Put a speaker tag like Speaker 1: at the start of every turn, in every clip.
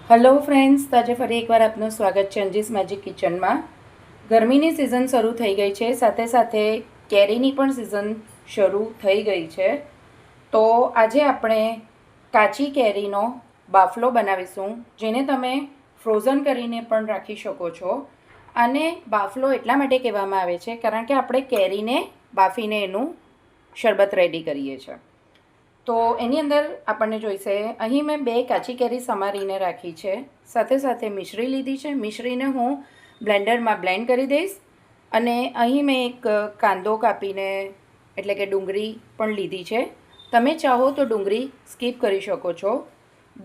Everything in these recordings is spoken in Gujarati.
Speaker 1: હલો ફ્રેન્ડ્સ, આજે ફરી એકવાર આપનું સ્વાગત છે અંજીસ મેજિક કિચનમાં. ગરમીની સિઝન શરૂ થઈ ગઈ છે, સાથે સાથે કેરીની પણ સિઝન શરૂ થઈ ગઈ છે. તો આજે આપણે કાચી કેરીનો બાફલો બનાવીશું, જેને તમે ફ્રોઝન કરીને પણ રાખી શકો છો. અને બાફલો એટલા માટે કહેવામાં આવે છે કારણ કે આપણે કેરીને બાફીને એનું શરબત રેડી કરીએ છીએ. તો એની અંદર આપણને જોઈશે, અહીં મેં 2 કાચી કેરી સમારીને રાખી છે, સાથે સાથે મિશ્રી લીધી છે. મિશ્રીને હું બ્લેન્ડરમાં બ્લેન્ડ કરી દઈશ. અને અહીં મેં એક કાંદો કાપીને એટલે કે ડુંગળી પણ લીધી છે. તમે ચાહો તો ડુંગળી સ્કીપ કરી શકો છો.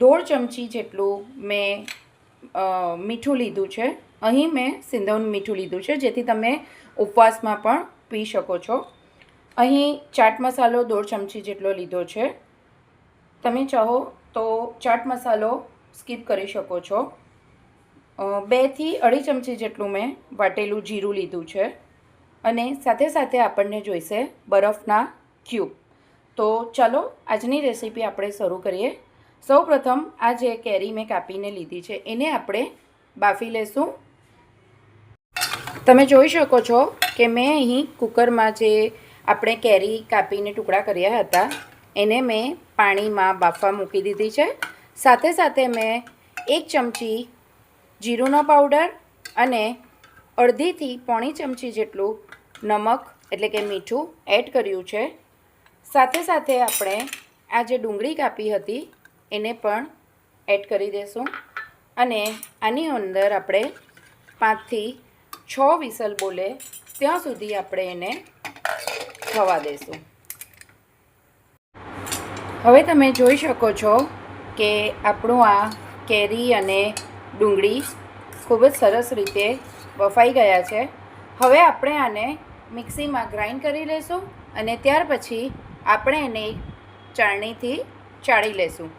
Speaker 1: 1.5 ચમચી જેટલું મેં મીઠું લીધું છે. અહીં મેં સિંધવનું મીઠું લીધું છે, જેથી તમે ઉપવાસમાં પણ પી શકો છો. અહીં ચાટ મસાલો 1.5 ચમચી જેટલો લીધો છે. તમે ચાહો તો ચાટ મસાલો સ્કીપ કરી શકો છો. 2 થી 2.5 ચમચી જેટલું મેં વાટેલું જીરું લીધું છે. અને સાથે સાથે આપણને જોઈશે બરફના ક્યુબ. તો ચાલો આજની રેસીપી આપણે શરૂ કરીએ. સૌપ્રથમ આ જે કેરી મેં કાપીને લીધી છે એને આપણે બાફી લેશું. તમે જોઈ શકો છો કે મેં અહીં કુકરમાં જે આપણે કેરી કાપીને ટુકડા કર્યા હતા એને મેં પાણીમાં બાફવા મૂકી દીધી છે. સાથે સાથે મેં 1 ચમચી જીરુંનો પાવડર અને 1/2 થી 1/4 ચમચી જેટલું નમક એટલે કે મીઠું એડ કર્યું છે. સાથે સાથે આપણે આ જે ડુંગળી કાપી હતી એને પણ એડ કરી દઈશું. અને આની અંદર આપણે 5 થી 6 વિસલ બોલે ત્યાં સુધી આપણે એને થવા દઈશું. હવે તમે જોઈ શકો છો કે આપણું આ કેરી અને ડુંગળી ખૂબ જ સરસ રીતે બફાઈ ગયા છે. હવે આપણે આને મિક્સીમાં ગ્રાઇન્ડ કરી લઈશું અને ત્યાર પછી આપણે એને ચાળણીથી ચાળી લઈશું,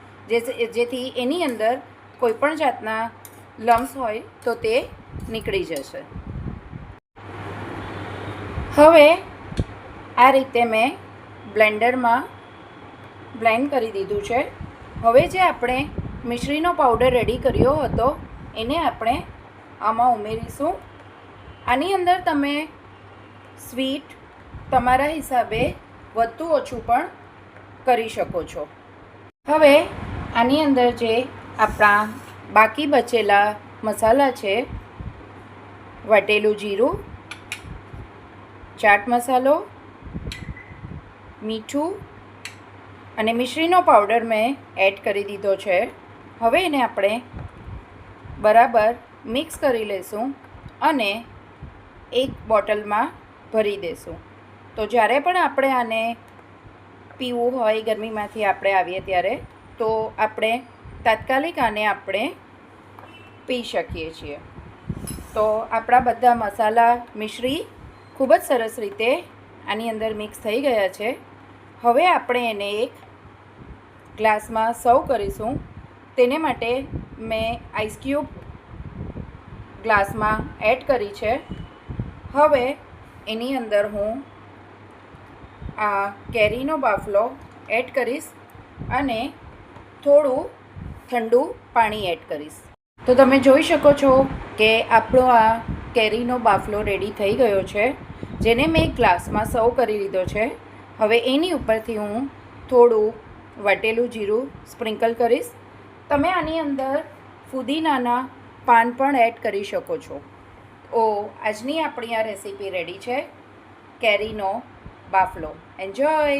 Speaker 1: જેથી એની અંદર કોઈપણ જાતના લમ્સ હોય તો તે નીકળી જશે. હવે આ રીતે મેં બ્લેન્ડરમાં બ્લેન્ડ કરી દીધું છે. હવે જે આપણે મિશ્રીનો પાવડર રેડી કર્યો હતો એને આપણે આમાં ઉમેરીશું. આની અંદર તમે સ્વીટ તમારા હિસાબે વધતું ઓછું પણ કરી શકો છો. હવે આની અંદર જે આપણા બાકી બચેલા મસાલા છે, વાટેલું જીરું, ચાટ મસાલો, મીઠું અને મિશ્રીનો પાવડર મેં એડ કરી દીધો છે. હવે એને આપણે બરાબર મિક્સ કરી લઈશું અને એક બોટલમાં ભરી દઈશું. તો જ્યારે પણ આપણે આને પીવું હોય, ગરમીમાંથી આપણે આવીએ ત્યારે, તો આપણે તાત્કાલિક આને આપણે પી શકીએ છીએ. તો આપણા બધા મસાલા મિશ્રી ખૂબ જ સરસ રીતે આની અંદર મિક્સ થઈ ગયા છે. હવે આપણે એને એક ગ્લાસમાં સર્વ કરીશું. તેને માટે મેં આઈસ ક્યુબ ગ્લાસમાં એડ કરી છે. હવે એની અંદર હું આ કેરીનો બાફલો એડ કરીશ અને થોડું ઠંડુ પાણી એડ કરીશ. તો તમે જોઈ શકો છો કે આપણો આ કેરીનો બાફલો રેડી થઈ ગયો છે, જેને મેં ગ્લાસમાં સર્વ કરી લીધો છે. હવે એની ઉપરથી હું થોડું વાટેલું જીરું સ્પ્રિંકલ કરીશ. તમે આની અંદર ફુદીનાના પાન પણ એડ કરી શકો છો. આજની આપણી આ રેસીપી રેડી છે, કેરીનો બાફલો. એન્જોય.